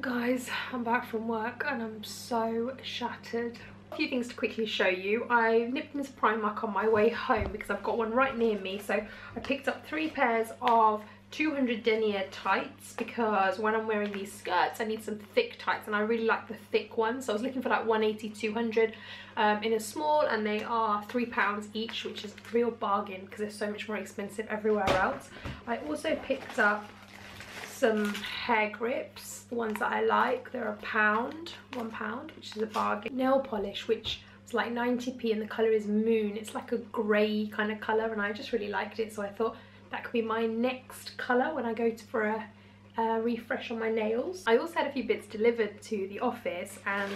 Guys, I'm back from work and I'm so shattered. A few things to quickly show you. I nipped into Primark on my way home because I've got one right near me. So I picked up 3 pairs of 200 denier tights because when I'm wearing these skirts I need some thick tights and I really like the thick ones. So I was looking for like 180, 200 in a small, and they are £3 each, which is a real bargain because they're so much more expensive everywhere else. I also picked up some hair grips, the ones that I like. They're £1, which is a bargain. Nail polish, which was like 90p, and the colour is Moon. It's like a grey kind of colour and I just really liked it, so I thought that could be my next colour when I go for a refresh on my nails. I also had a few bits delivered to the office, and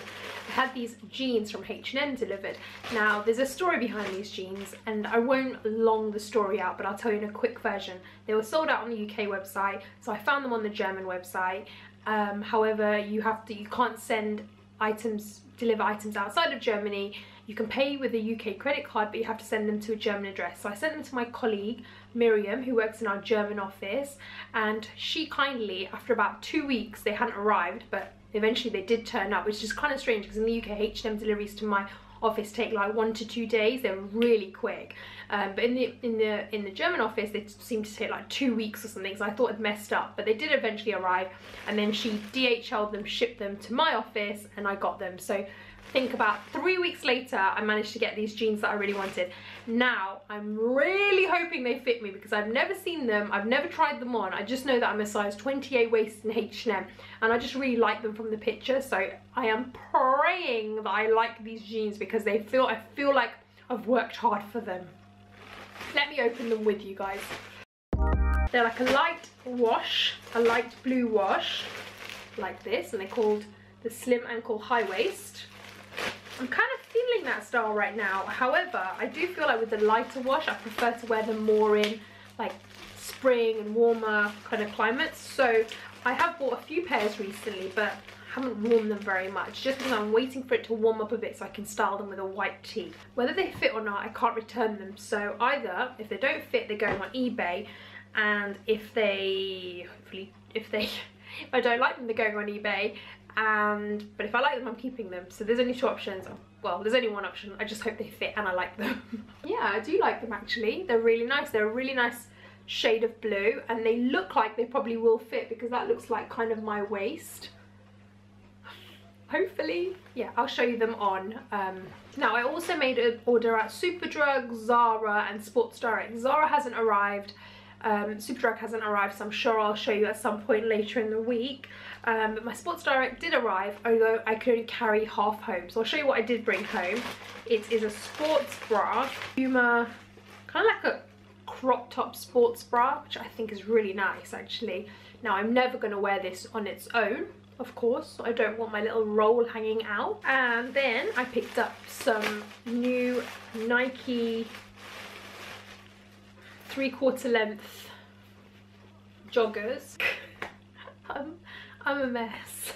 I had these jeans from H&M delivered. Now there's a story behind these jeans and I won't long the story out, but I'll tell you in a quick version. They were sold out on the UK website, so I found them on the German website. However, you can't send items, deliver items outside of Germany. You can pay with a UK credit card, but you have to send them to a German address. So I sent them to my colleague Miriam, who works in our German office, and she kindly, after about 2 weeks, they hadn't arrived, but eventually they did turn up, which is kind of strange because in the UK H&M deliveries to my office take like 1 to 2 days. They're really quick, but in the German office they seem to take like 2 weeks or something, so I thought I'd messed up, but they did eventually arrive, and then she DHL'd them, shipped them to my office, and I got them. So I think about 3 weeks later I managed to get these jeans that I really wanted. Now I'm really hoping they fit me because I've never seen them, I've never tried them on. I just know that I'm a size 28 waist in H&M and I just really like them from the picture, so I am praying that I like these jeans because I feel like I've worked hard for them. Let me open them with you guys. They're like a light wash, a light blue wash like this, and they're called the slim ankle high waist. I'm kind of feeling that style right now. However, I do feel like with the lighter wash I prefer to wear them more in like spring and warmer kind of climates. So I have bought a few pairs recently, but haven't worn them very much just because I'm waiting for it to warm up a bit so I can style them with a white tee. Whether they fit or not, I can't return them, so either if they don't fit, they're going on eBay, and if I don't like them, they're going on eBay, but if I like them, I'm keeping them. So there's only 2 options. Well, there's only 1 option. I just hope they fit and I like them. Yeah, I do like them actually. They're really nice. They're a really nice shade of blue, and they look like they probably will fit because that looks like kind of my waist. Hopefully. Yeah, I'll show you them on. Now I also made an order at Superdrug, Zara and Sports Direct. Zara hasn't arrived. Superdrug hasn't arrived, so I'm sure I'll show you at some point later in the week. But my Sports Direct did arrive, although I could only carry half home. So I'll show you what I did bring home. It is a sports bra, Puma, kind of like a crop top sports bra, which I think is really nice actually. Now I'm never going to wear this on its own, of course. I don't want my little roll hanging out. And then I picked up some new Nike 3/4 length joggers. I'm a mess.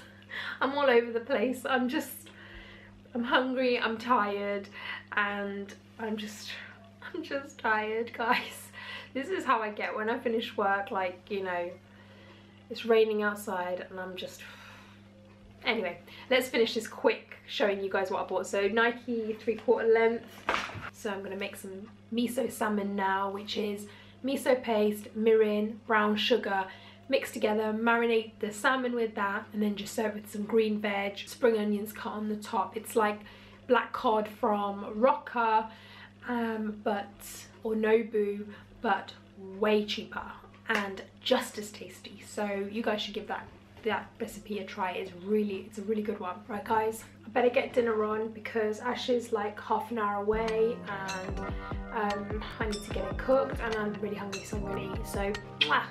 I'm all over the place. I'm hungry, I'm tired, and I'm just tired, guys. This is how I get when I finish work, like, you know, it's raining outside and I'm just... Anyway, let's finish this quick showing you guys what I bought. So Nike 3/4 length. So I'm gonna make some miso salmon now, which is miso paste, mirin, brown sugar, mixed together, marinate the salmon with that, and then just serve it with some green veg, spring onions cut on the top. It's like black cod from Rocker, or Nobu, but way cheaper and just as tasty. So you guys should give that recipe a try. It's a really good one. Right guys, I better get dinner on because Ash is like half an hour away, and I need to get it cooked, and I'm really hungry, so I'm gonna eat. So mwah.